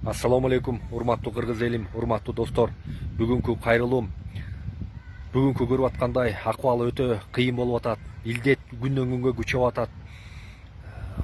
Assalamu алейкум, урматтуу кыргыз элим, урматтуу достор. Бүгүнкү кайрылуум, бүгүнкү көрүп аткандай акыбалы өтө кыйын болуп атат. Илдет күндөн күнгө күчөп атат.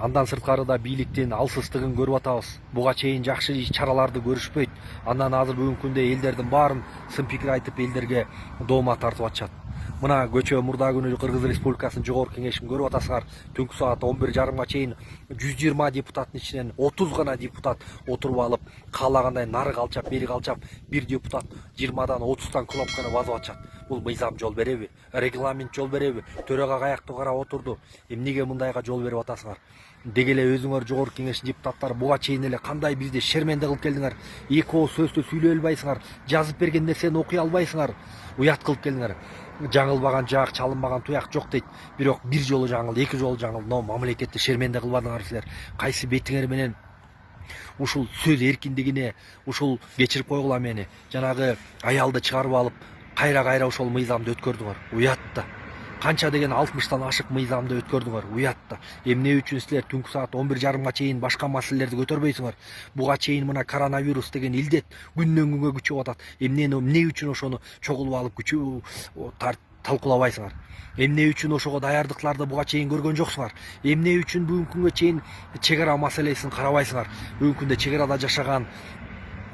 Андан сырткары да бийликтин алсыздыгын көрүп атабыз. Буга чейин жакшы чараларды көрүшпөйт. Андан азыр бүгүнкү күндө элдердин баарын сын пикир айтып элдерге доомат тартып атышат. Мына көчө мурда күнү Кыргыз Республикасынын жогорку кеңешин көрүп атасыңар. Түнкү саат 11:30 чейин 120 депутаттын ичинен 30 гана депутат отуруп алып, каалагандай нары калчап, бери калчап, бир депутат 20дан 30тан кнопканы басып атышат. Бул мыйзам жол береби? Регламент жол береби? Төрага каяктуу карап отурду. Эмнеге мындайга жол берип атасыңар? Деги эле өзүңөр жогорку кеңештин депутаттары буга чейин эле кандай бизди шерменде кылып келдиңер? Эки ооз сөздү сүйлөй албайсыңар, жазып берген нерсени окуй албайсыңар, уят кылып келдиңер. Жаңылбаган жак, чалынбаган туяк жок дейт. Бирок бир жолу жаңылды, эки жолу жаңылды. Но мамлекетти шерменде кылбадыңар силер. Кайсы бетиңер менен ушул сөз эркиндигине, ушул кечирип койгула мени, жанагы аялды чыгарып алып, кайра ошол мыйзамды өткөрдүңөр. Уят да. Канча деген 60тан ашык мыйзамды өткөрдүңөр. Уят да. Эмне үчүн силер түнкү саат 11:30 чейин башка маселелерди көтөрбөйсүңөр? Буга чейин мына коронавирус деген илдет күндөн күнгө күчөп атат. Эмне үчүн ошону чогулуп алып талкуулабайсыңар? Эмне үчүн ошого даярдыкларды буга чейин көргөн жоксуңар? Эмне үчүн бүгүнкү күнгө чейин чек ара маселесин карабайсыңар? Бүгүнкү күндө чек арада жашаган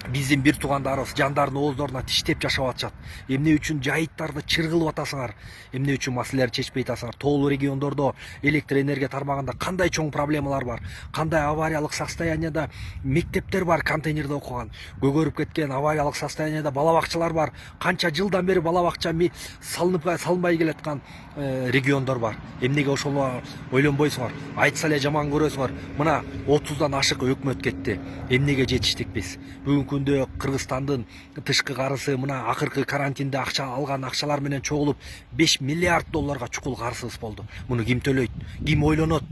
биздин бир туугандарыбыз жандардын ооздоруна тиштеп жашап атышат. Эмне үчүн жайыттарды чыргылып атасыңар? Эмне үчүн маселелерди чечпей атасыңар? Тоолуу региондордо электр энергия тармагында кандай чоң проблемалар бар? Кандай авариялык состоянияда мектептер бар контейнерде окуган? Көгөрүп кеткен авариялык состоянияда бала бакчалар бар. Канча жылдан бери бала бакча салынбай келаткан региондор бар. Эмнеге ошону ойлонбойсуңар? Айтса эле жаман көрөсүңөр. Мына 30дан ашык өкмөт кетти. Эмнеге жетиштик биз? Бүгүнкү күндө Кыргызстандын тышкы карызы мына акыркы карантинде акча алган акчалар менен чогулуп 5 миллиард долларга чукул карызыбыз болду. Муну ким төлөйт? Ким ойлонот?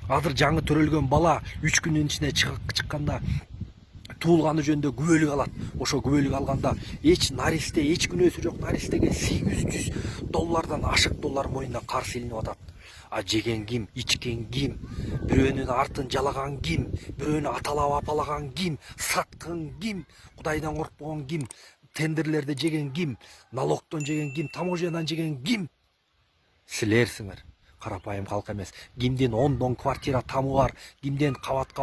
Азыр жаңы төрөлгөн бала 3 күндүн ичинде чыкканда туулганы жөнүндө күбөлүк алат. Ошо күбөлүк алганда эч наристе, эч күнөөсү жок наристеге 800 доллардан ашык доллар моюнда карыз илинип атат. А жеген ким, ичкен ким, бирөөнүн артын жалаган ким, бирөөнү аталап апалаган ким, саткан ким, Кудайдан коркпогон ким, тендерлерди жеген ким, налогтон жеген ким, таможнядан жеген ким? Силерсиңер. Карапайым калк эмес. Кимдин 10 квартира тамы бар, кимдин кабат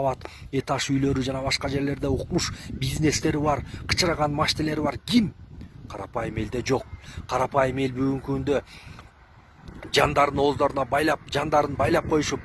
этаж үйлөрү жана башка жерлерде укмуш бизнестери бар, кычыраган маштелери бар? Ким? Карапайым элде жок. Карапайым эл бүгүнкү күндө жандардын ооздоруна жандарын байлап коюшуп,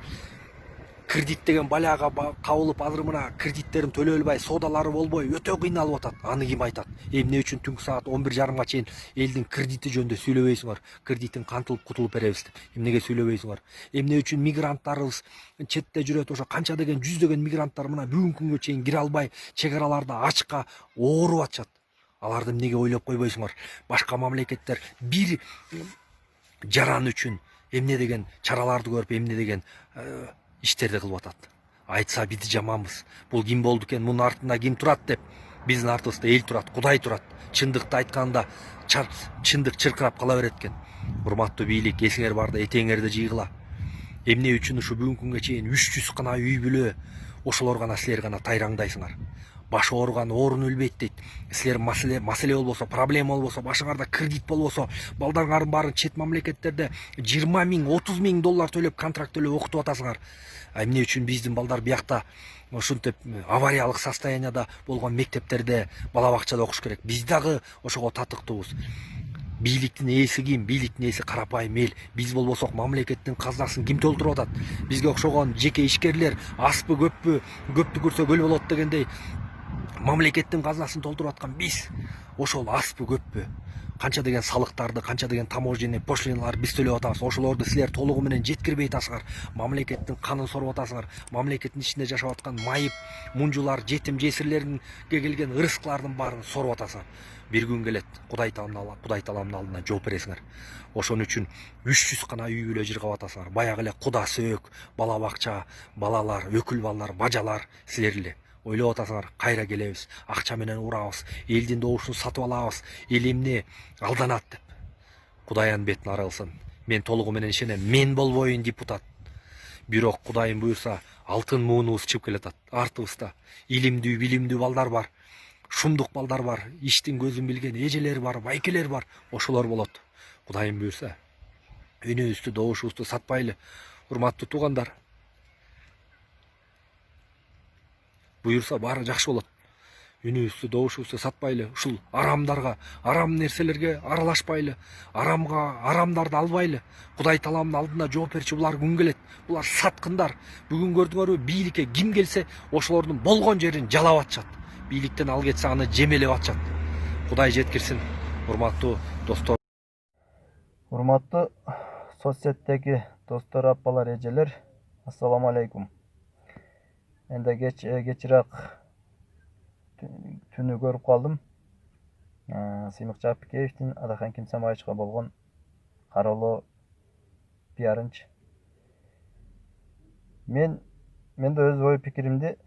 кредит деген балага кабылып, азыр мына кредиттерин төлөй албай, соодалары болбой өтө кыйналып атат. Аны ким айтат? Эмне үчүн түнкү саат 11:30 чейин элдин кредити жөнүндө сүйлөбөйсүңөр? Кредитин кантылып кутулуп беребиз деп. Эмнеге сүйлөбөйсүңөр? Эмне үчүн мигранттарыбыз четте жүрөт? Ошо канча деген жүздөгөн мигранттар мына бүгүнкү күнгө чейин кире албай, чек араларда ачка ооруп атышат. Аларды эмнеге ойлоп койбойсуңар? Башка мамлекеттер бир жаран үчүн эмне деген чараларды көрүп, эмне деген иштерди кылып атат. Айтса бити жаманбыз. Бул ким болду экен? Мунун артында ким турат деп? Биздин артыбызда эл турат, Кудай турат. Чындыкты айтканда чындык чыркырап кала берет экен. Урматтуу бийлик, эсиңер барда этеңерди жыйгыла. Эмне үчүн ушу бүгүнкү күнгө чейин 300 гана үй бүлө, ошолор гана силер гана тайраңдайсыңар? Башы ооруган оорун өлбөйт дейт. Силер маселе болбосо, проблема болбосо, башыңарда кредит болбосо, балдарыңардын баарын чет мамлекеттерде 20 000, 30 000 доллар төлөп, контракт төлөп окутуп атасыңар. Эмне үчүн биздин балдар биякта ушинтип авариялык состоянияда болгон мектептерде, бала бакчада окуш керек? Биз дагы ошого татыктуубуз. Бийликтин ээси ким? Бийликтин ээси карапайым эл. Биз болбосок мамлекеттин казнасын ким толтуруп атат? Бизге окшогон жеке ишкерлер аспы көппү, көптү көрсө көл болот дегендей мамлекеттин казнасын толтуруп аткан биз. Ошол аспы көппү? Канча деген салыктарды, канча деген таможенный пошлиналарды биз төлөп атабыз. Ошолорду силер толугу менен жеткирбей атасыңар. Мамлекеттин канын соруп атасыңар. Мамлекеттин ичинде жашап аткан майып, мунжулар, жетим жесирлерге келген ырыскылардын баарын соруп атасыңар. Бир күн келет, Кудай таламдын алдына жооп бересиңер. Ошон үчүн 300 гана үй бүлө жыргап атасыңар. Баягы эле куда сөөк, бала бакча, балалар, өкүл балдар, бажалар силер эле. Ойлоп атасыңар, кайра келебиз, акча менен урабыз, элдин добушун сатып алабыз, эл эмне алданат деп. Кудайдын бетин ара кылсын. Мен толугу менен ишенем. Мен болбойын депутат. Бирок Кудайым буйрса алтын муунубуз чыгып келатат артыбызда. Илимдүү, билимдүү балдар бар. Шумдук балдар бар. Иштин көзүн билген эжелер бар, байкелер бар. Ошолор болот. Кудайым буйрса. Үнүбүздү, добушубузду сатпайлы. Урматтуу туугандар. Буйрса баары жакшы болот. Үнүбүздү, добушубузду сатпайлы. Ушул арамдарга, арам нерселерге аралашпайлы. Арамдарды албайлы. Кудай таламдын алдына жооп берчү булар күн келет. Булар саткындар. Бүгүн көрдүңөрбү, бийликке ким келсе, ошолордун болгон жерин жалап атышат. Бийликтен ал кетсе аны жемелеп атышат. Кудай жеткирсин. Урматтуу достор. Урматтуу соцсеттеги достор, апалар, эжелер, ассаламу алейкум. Энди кечирээк түнү көрүп калдым. Сыймык Жапикеевдин Адахан Кимсанбаевичке болгон кароолоо пиарынчы. Мен да өз ой пикиримди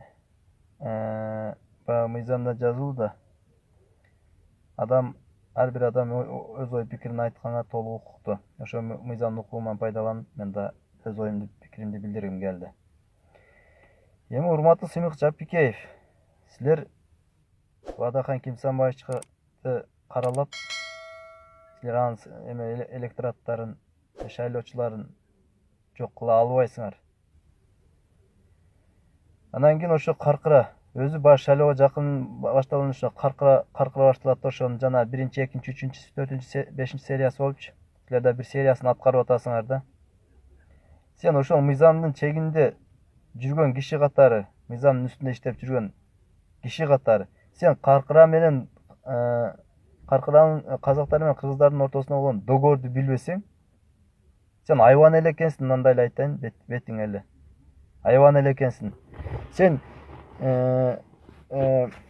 баягы мыйзамда жазылды. Ар бир адам өз ой пикирин айтканга толук укуктуу. Ошо мыйзамдын укугунан пайдаланып, мен да өз оюмду, пикиримди билдиргим келди. Эми урматтуу Сыймык Жапикеев, силер Адахан Кимсанбаевичти каралап, силер анын электораттарын, шайлоочуларын жок кыла албайсыңар. Анан кийин ошо каркыра, өзү баш шайлоого жакын башталган ошо каркыра башталат. Ошонун жана 1, 2, 3, 4, 5 сериясы болчу. Силер да бир сериясын аткарып атасыңар да. Сен ошол мыйзамдын чегинде жүргөн киши катары, мыйзамдын үстүндө иштеп жүргөн киши катары, сен каркыра менен казактар менен кыргыздардын ортосунда болгон договорду билбесең, сен айбан эле экенсиң, мындай эле айтайын, бетиң эле. Айбан эле экенсиң. Сен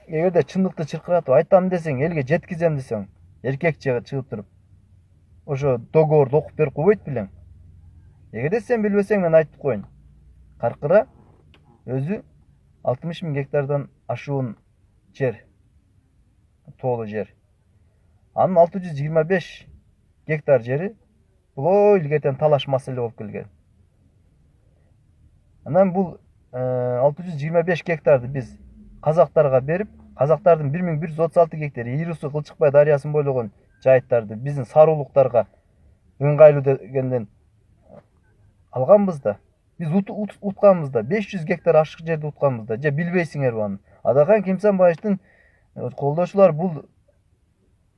эгерде чындыкты чыркыратып айтам десең, элге жеткизем десең, эркек чыгып туруп, ошо договорду окуп берип койбойт белең. Эгерде сен билбесең, мен айтып коеюн. Каркыра өзү 60 000 гектардан ашуун жер, тоолуу жер. Анын 625 гектар жери бул илгертен талаш маселе болуп келген. Анан бул 625 гектарды биз казактарга берип, казактардын 1136 гектары Иирису Кылчыкбай дарыясын бойлогон жайыттарды биздин саруулуктарга ыңгайлуу дегенден алганбыз да. Биз утканбыз да, 500 гектар ашык жерди утканбыз да. Же билбейсиңерби аны? Адахан Кимсанбаевдин колдоочулар бул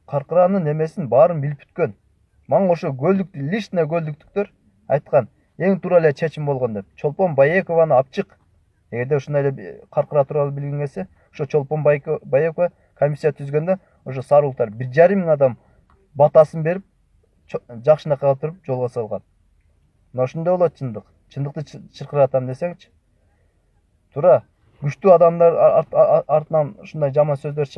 каркыранын эмесин баарын билип бүткөн. Мага ошо көлдүктү, личный көлдүктүктөр айткан, эң туура эле чечим болгон деп. Чолпон Байекованы апчык. Эгерде ушундай эле каркыра тууралуу билгиң келсе, ошо Чолпон Байекова комиссия түзгөндө, ошо саруулуктар 1,5 мың адам батасын берип, жакшынакай кылып туруп жолго салган. Мына ушундай болот чындык. Чындыкты чыркыратам десеңчи. Туура, күчтүү адамдар артынан ушундай жаман сөздөр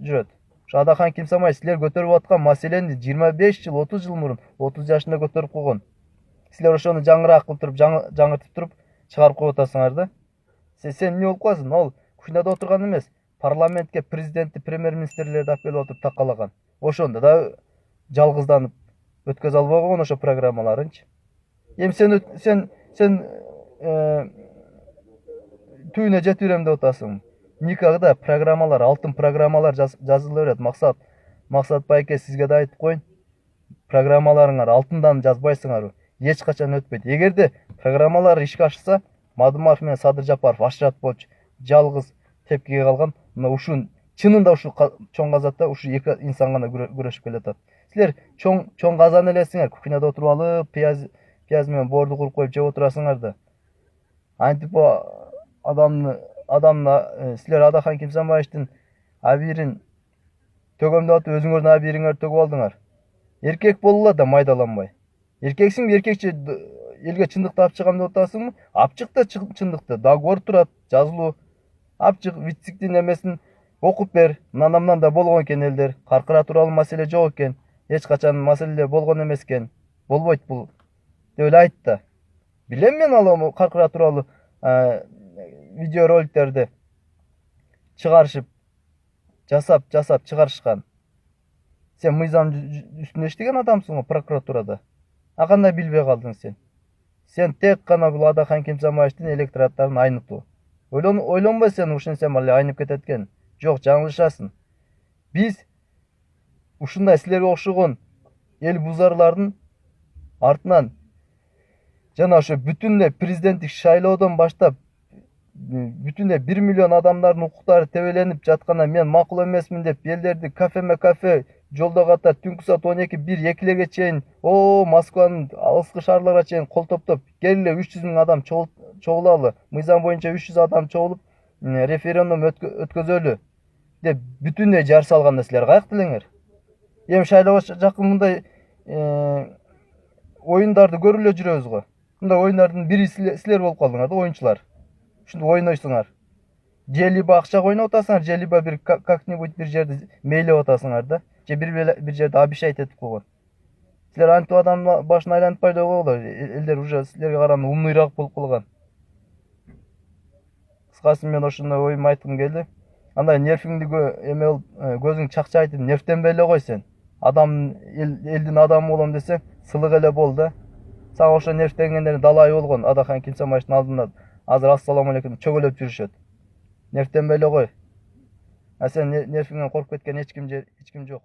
жүрөт. Ошо Адахан Кимсанбаев силер көтөрүп аткан маселени 25 жыл, 30 жыл мурун 30 жашында көтөрүп койгон. Силер ошону жаңыраак кылып туруп, жаңыртып туруп чыгарып коюп атасыңар да. Сен эмне болуп каласың? Ал кухняда отурган эмес, парламентке президентти, премьер-министрлерди алып келип отуруп такалаган. Ошондо да жалгызданып өткөзө албай койгон ошо программаларынчы. Эми сен түйүнө жетип берем деп атасың. Никогда программалар, алтын программалар жазыла берет. Максат байке, сизге да айтып коюн. Программаларыңар алтындан жазбайсыңар. Эч качан өтпөйт. Эгерде программалар ишке ашса, Мадымаров менен Садыр Жапаров ашырат болчу. Жалгыз тепкиге калган. Мына ушун чынында ушу чоң казатта ушу эки инсан гана күрөшүп келатат. Силер чоң казан элесиңер, кухняда отуруп алып, пияз менен боорду куруп коюп жеп отурасыңар да. Антип адамны силер Адахан Кимсанбаевдин абийирин төгөм деп атып, өзүңөрдүн абийириңерди төгүп алдыңар. Эркек болула да майдаланбай. Эркексиң, эркекче элге чындыкты алып чыгам деп атасыңбы? Апчык да чындыкты, договор турат, жазылуу. Апчык вициктин эмесин окуп бер. Мындан да болгон экен элдер. Каркыра тууралуу маселе жок экен. Эч качан маселе болгон эмес экен. Болбойт бул деп эле айт да. Билем мен ал каркыра тууралуу видео роликтерди чыгарышып, жасап чыгарышкан. Сен мыйзам үстүндө иштеген адамсың го прокуратурада. Кандай билбей калдың сен? Сен тек қана бұл Адахан Кемсамаевтың электораттарын айныту. Ойланбай сен ушинсем эле айнып кетет экен. Жок, жаңылышасың. Биз ушундай силерге окшогон эл бузарлардын артынан жана ошо бүтүндөй президенттик шайлоодон баштап бүтүндөй 1 миллион адамдардын укуктары тебеленип жатканда мен макул эмесмин деп элдерди кафе жолдо катар түнкү саат 12-1-2лерге чейин Москванын алыскы шаарларга чейин кол топтоп келе 300 000 адам чогулалы, мыйзам боюнча 300 адам чогулуп референдум өткөзөлү деп бүтүндөй жар салганда силер каяктан элеңер? Эми шайлоого жакын мындай оюндарды көрүп эле жүрөбүз го. Мындай оюндардын бири силер болуп калдыңар да, оюнчулар. Ушинтип ойнойсуңар. Же либо акчага ойноп атасыңар, же либо бир как-нибудь бир жерди мейлеп атасыңар да. Же бир жерде обещать этип койгон. Силер антип адамдын башын айлантпай эле койгула. Элдер уже силерге караганда умнуйраак болуп калган. Кыскасы мен ошондой оюмду айткым келди. Андай нервиңди эме көзүң чакчайтып нервтенбей эле кой сен. Адам элдин адамы болом десең, сылык эле бол да. Сага ошо нервтенгендердин далайы болгон. Адахан Кемсамаевдин алдында азыр ассаламу алейкум чөгөлөп жүрүшөт. Нервтенбей эле кой. А сен нервиңден коркуп кеткен эч ким жок.